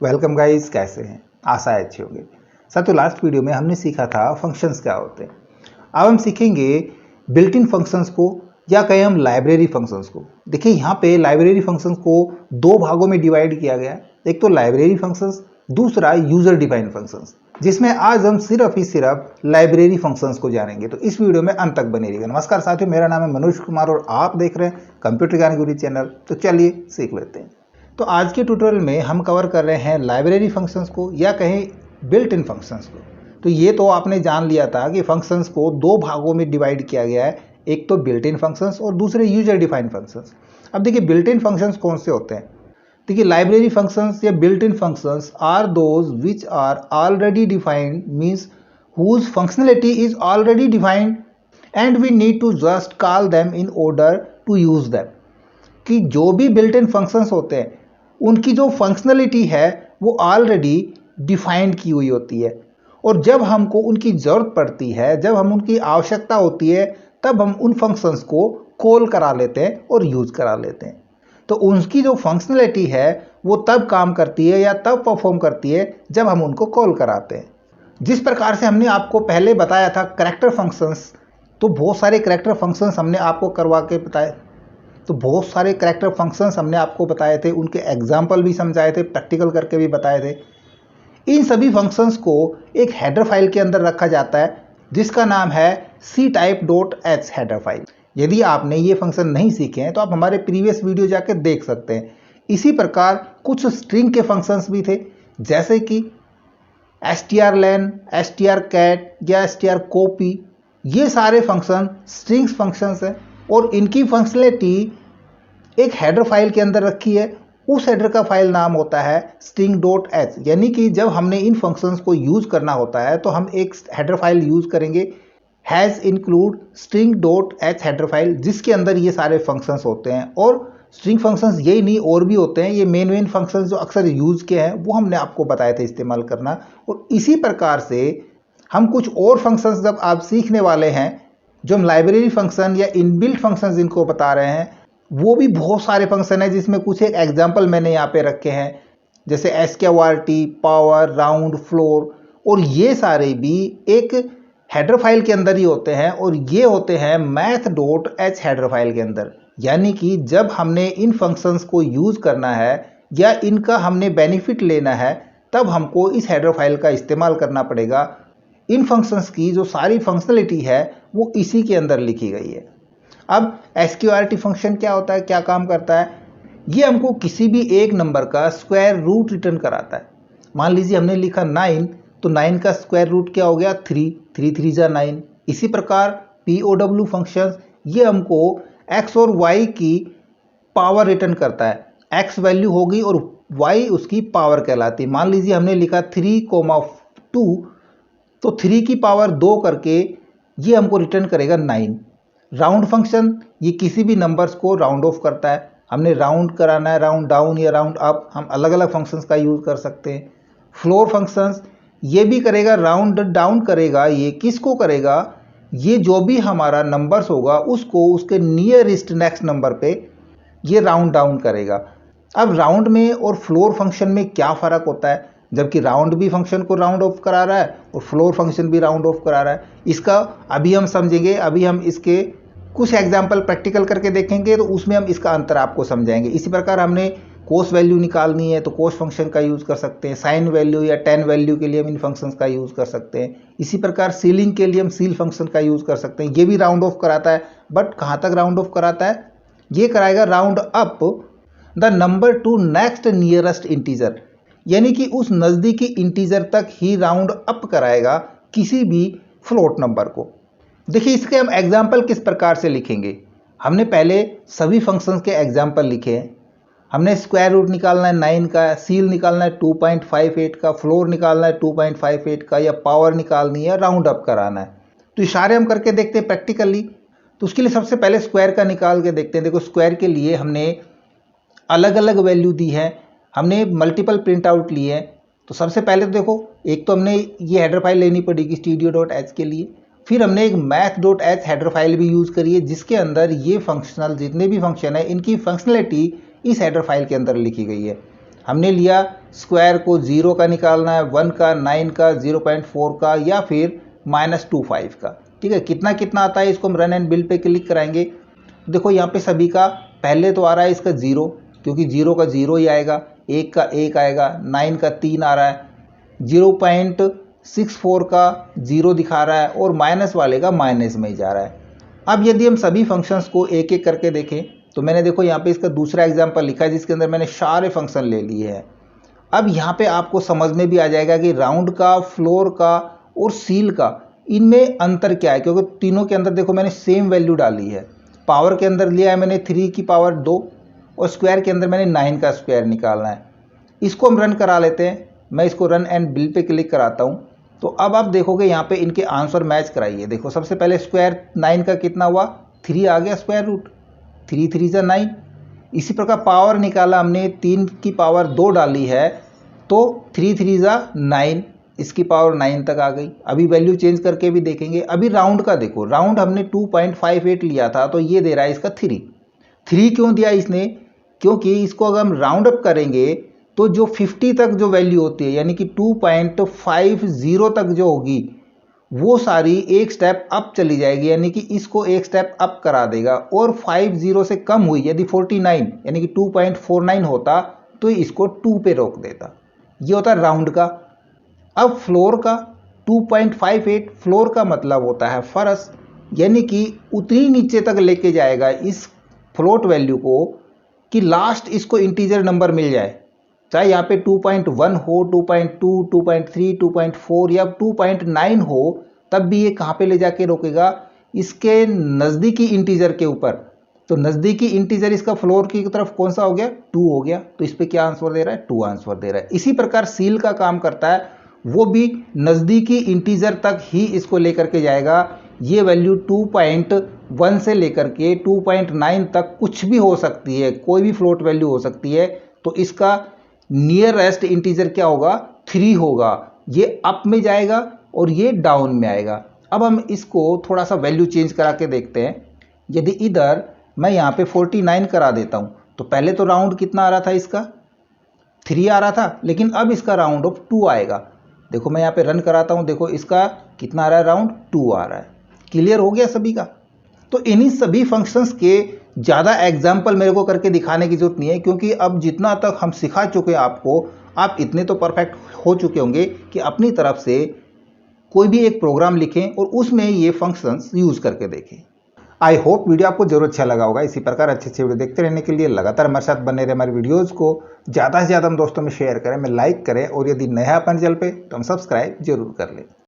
Welcome guys, कैसे हैं? आशा है अच्छे होंगे। साथियों, लास्ट वीडियो में हमने सीखा था फंक्शंस क्या होते हैं। अब हम सीखेंगे बिल्ट इन फंक्शंस को, या कहें हम लाइब्रेरी फंक्शंस को। देखिए, यहाँ पे लाइब्रेरी फंक्शंस को दो भागों में डिवाइड किया गया है। एक तो लाइब्रेरी फंक्शंस, दूसरा यूजर डिफाइंड फंक्शंस, जिसमें आज हम सिर्फ लाइब्रेरी फंक्शंस को जानेंगे। तो इस वीडियो में अंत तक बने रहिएगा। नमस्कार साथियों, मेरा नाम है मनोज कुमार और आप देख रहे हैं कंप्यूटर ज्ञान गुरु चैनल। तो चलिए सीख लेते हैं। तो आज के ट्यूटोरियल में हम कवर कर रहे हैं लाइब्रेरी फंक्शंस को, या कहें बिल्ट इन फंक्शंस को। तो ये तो आपने जान लिया था कि फंक्शंस को दो भागों में डिवाइड किया गया है, एक तो बिल्ट इन फंक्शंस और दूसरे यूजर डिफाइंड फंक्शंस। अब देखिए, बिल्ट इन फंक्शंस कौन से होते हैं। देखिए, लाइब्रेरी फंक्शंस या built in functions are those which are already defined, means whose functionality is already defined and we need to just call them in order to use them। कि जो भी built in functions होते हैं उनकी जो functionality है वो already defined की हुई होती है, और जब हमको उनकी ज़रूरत पड़ती है, जब हम उनकी आवश्यकता होती है, तब हम उन फंक्शंस को कॉल करा लेते हैं और यूज़ करा लेते हैं। तो उनकी जो फंक्शनलिटी है वो तब काम करती है या तब परफॉर्म करती है जब हम उनको कॉल कराते हैं। जिस प्रकार से हमने आपको पहले बताया था करैक्टर फंक्शंस, तो बहुत सारे करैक्टर फंक्शंस हमने आपको करवा के बताए। तो बहुत सारे करैक्टर फंक्शंस हमने आपको बताए थे, उनके एग्जाम्पल भी समझाए थे, प्रैक्टिकल करके भी बताए थे। इन सभी फंक्शंस को एक हेडर फाइल के अंदर रखा जाता है जिसका नाम है ctype.h हेडर फाइल। यदि आपने ये फंक्शन नहीं सीखे हैं तो आप हमारे प्रीवियस वीडियो जाकर देख सकते हैं। इसी प्रकार कुछ स्ट्रिंग के फंक्शंस भी थे, जैसे कि strlen, strcat या strcopy। ये सारे फंक्शन स्ट्रिंग्स फंक्शंस हैं और इनकी फंक्शनलिटी एक हेडर फाइल के अंदर रखी है। उस हेडर का फाइल नाम होता है string.h। यानी कि जब हमने इन फंक्शंस को यूज़ करना होता है तो हम एक हेडर फाइल यूज़ करेंगे, has include string.h header file, जिसके अंदर ये सारे फंक्शंस होते हैं। और स्ट्रिंग फंक्शंस यही नहीं, और भी होते हैं। ये मेन फंक्शंस जो अक्सर यूज़ के हैं वो हमने आपको बताए थे इस्तेमाल करना। और इसी प्रकार से हम कुछ और फंक्शंस जब आप सीखने वाले हैं, जो हम लाइब्रेरी फंक्शन या इनबिल्ट फंक्शंस जिनको बता रहे हैं, वो भी बहुत सारे फंक्शन हैं, जिसमें कुछ एक एग्जाम्पल मैंने यहाँ पे रखे हैं, जैसे sqrt, पावर, राउंड, फ्लोर। और ये सारे भी एक हेडर फाइल के अंदर ही होते हैं, और ये होते हैं math.h हेडर फाइल के अंदर। यानी कि जब हमने इन फंक्शंस को यूज़ करना है या इनका हमने बेनिफिट लेना है, तब हमको इस हेडर फाइल का इस्तेमाल करना पड़ेगा। इन फंक्शंस की जो सारी फंक्शनलिटी है वो इसी के अंदर लिखी गई है। अब sqrt फंक्शन क्या होता है, क्या काम करता है? ये हमको किसी भी एक नंबर का स्क्वायर रूट रिटर्न कराता है। मान लीजिए हमने लिखा 9, तो 9 का स्क्वायर रूट क्या हो गया? 3, 3 3 जा 9। इसी प्रकार pow फंक्शन ये हमको x और y की पावर रिटर्न करता है। x वैल्यू होगी और y उसकी पावर कहलाती है। मान लीजिए हमने लिखा 3,2, तो 3 की पावर 2 करके ये हमको रिटर्न करेगा 9। राउंड फंक्शन ये किसी भी नंबर्स को राउंड ऑफ करता है। हमने राउंड कराना है, राउंड डाउन या राउंड अप, हम अलग अलग फंक्शंस का यूज़ कर सकते हैं। फ्लोर फंक्शंस ये भी करेगा, राउंड डाउन करेगा। ये किसको करेगा? ये जो भी हमारा नंबर्स होगा उसको उसके नियरेस्ट नेक्स्ट नंबर पे ये राउंड डाउन करेगा। अब राउंड में और फ्लोर फंक्शन में क्या फ़र्क होता है? जबकि राउंड भी फंक्शन को राउंड ऑफ करा रहा है और फ्लोर फंक्शन भी राउंड ऑफ करा रहा है, इसका अभी हम समझेंगे। अभी हम इसके कुछ एग्जाम्पल प्रैक्टिकल करके देखेंगे, तो उसमें हम इसका अंतर आपको समझाएंगे। इसी प्रकार हमने कोस वैल्यू निकालनी है तो कोस फंक्शन का यूज़ कर सकते हैं। साइन वैल्यू या टेन वैल्यू के लिए हम इन फंक्शंस का यूज़ कर सकते हैं। इसी प्रकार सीलिंग के लिए हम सील फंक्शन का यूज़ कर सकते हैं। ये भी राउंड ऑफ कराता है, बट कहाँ तक राउंड ऑफ कराता है? ये कराएगा round up the number two next nearest integer, यानी कि उस नज़दीकी इंटीजर तक ही राउंड अप कराएगा किसी भी फ्लोट नंबर को। देखिए, इसके हम एग्जाम्पल किस प्रकार से लिखेंगे। हमने पहले सभी फंक्शंस के एग्जाम्पल लिखे हैं। हमने स्क्वायर रूट निकालना है 9 का, सील निकालना है 2.58 का, फ्लोर निकालना है 2.58 का, या पावर निकालनी है, राउंड अप कराना है। तो इशारे हम करके देखते हैं प्रैक्टिकली। तो उसके लिए सबसे पहले स्क्वायर का निकाल के देखते हैं। देखो, स्क्वायर के लिए हमने अलग अलग वैल्यू दी है, हमने मल्टीपल प्रिंट आउट लिए हैं। तो सबसे पहले तो देखो, एक तो हमने ये हेडर फाइल लेनी पड़ेगी studio.h के लिए। फिर हमने एक math.h हेडर फाइल भी यूज़ करी है, जिसके अंदर ये फंक्शनल जितने भी फंक्शन है इनकी फंक्शनलिटी इस हेडर फाइल के अंदर लिखी गई है। हमने लिया स्क्वायर को 0 का निकालना है, 1 का, 9 का, 0.4 का या फिर -25 का। ठीक है, कितना कितना आता है इसको हम रन एंड बिल्ड पे क्लिक कराएंगे। देखो यहाँ पे सभी का पहले तो आ रहा है इसका 0, क्योंकि 0 का 0 ही आएगा, 1 का 1 आएगा, 9 का 3 आ रहा है, 0.64 का 0 दिखा रहा है और माइनस वाले का माइनस में ही जा रहा है। अब यदि हम सभी फंक्शंस को एक एक करके देखें तो मैंने देखो यहाँ पे इसका दूसरा एग्जाम्पल लिखा है जिसके अंदर मैंने सारे फंक्शन ले लिए हैं। अब यहाँ पे आपको समझ में भी आ जाएगा कि राउंड का, फ्लोर का और सील का इनमें अंतर क्या है, क्योंकि तीनों के अंदर देखो मैंने सेम वैल्यू डाली है। पावर के अंदर लिया है मैंने 3 की पावर 2 और स्क्वायर के अंदर मैंने 9 का स्क्वायर निकालना है। इसको हम रन करा लेते हैं। मैं इसको रन एंड बिल्ड पे क्लिक कराता हूँ तो अब आप देखोगे यहाँ पे इनके आंसर मैच कराइए। देखो सबसे पहले स्क्वायर 9 का कितना हुआ, 3 आ गया स्क्वायर रूट, 3 3 जा 9। इसी प्रकार पावर निकाला हमने, 3 की पावर 2 डाली है तो 3 3 जा 9, इसकी पावर 9 तक आ गई। अभी वैल्यू चेंज करके भी देखेंगे। अभी राउंड का देखो, राउंड हमने 2.58 लिया था तो ये दे रहा है इसका 3। 3 क्यों दिया इसने, क्योंकि इसको अगर हम राउंड अप करेंगे तो जो 50 तक जो वैल्यू होती है यानी कि 2.50 तक जो होगी वो सारी एक स्टेप अप चली जाएगी, यानी कि इसको एक स्टेप अप करा देगा। और 50 से कम हुई यदि 49 यानी कि 2.49 होता तो इसको 2 पे रोक देता। ये होता है राउंड का। अब फ्लोर का 2.58, फ्लोर का मतलब होता है फर्श, यानी कि उतनी नीचे तक लेके जाएगा इस फ्लोट वैल्यू को कि लास्ट इसको इंटीजर नंबर मिल जाए, चाहे यहाँ पे 2.1 हो, 2.2, 2.3, 2.4 या 2.9 हो, तब भी ये कहाँ पे ले जाके रोकेगा, इसके नज़दीकी इंटीजर के ऊपर। तो नज़दीकी इंटीजर इसका फ्लोर की तरफ कौन सा हो गया, 2 हो गया। तो इस पे क्या आंसर दे रहा है, 2 आंसर दे रहा है। इसी प्रकार सील का काम करता है, वो भी नज़दीकी इंटीजर तक ही इसको लेकर के जाएगा। ये वैल्यू 2.1 से लेकर के 2.9 तक कुछ भी हो सकती है, कोई भी फ्लोट वैल्यू हो सकती है। तो इसका नियरेस्ट इंटीजर क्या होगा, 3 होगा। ये अप में जाएगा और ये डाउन में आएगा। अब हम इसको थोड़ा सा वैल्यू चेंज करा के देखते हैं। यदि इधर मैं यहाँ पे 49 करा देता हूँ तो पहले तो राउंड कितना आ रहा था, इसका 3 आ रहा था, लेकिन अब इसका राउंड ऑफ 2 आएगा। देखो मैं यहाँ पे रन कराता हूँ, देखो इसका कितना आ रहा है, राउंड 2 आ रहा है। क्लियर हो गया सभी का। तो इन्हीं सभी फंक्शंस के ज़्यादा एग्जाम्पल मेरे को करके दिखाने की जरूरत नहीं है, क्योंकि अब जितना तक हम सिखा चुके हैं आपको, आप इतने तो परफेक्ट हो चुके होंगे कि अपनी तरफ से कोई भी एक प्रोग्राम लिखें और उसमें ये फंक्शंस यूज़ करके देखें। आई होप वीडियो आपको जरूर अच्छा लगा होगा। इसी प्रकार अच्छे अच्छे वीडियो देखते रहने के लिए लगातार हमारे साथ बने रहे। हमारे वीडियोज़ को ज़्यादा से ज़्यादा हम दोस्तों में शेयर करें, में लाइक करें और यदि नया अपन चैनल पे तो हम सब्सक्राइब जरूर कर लें।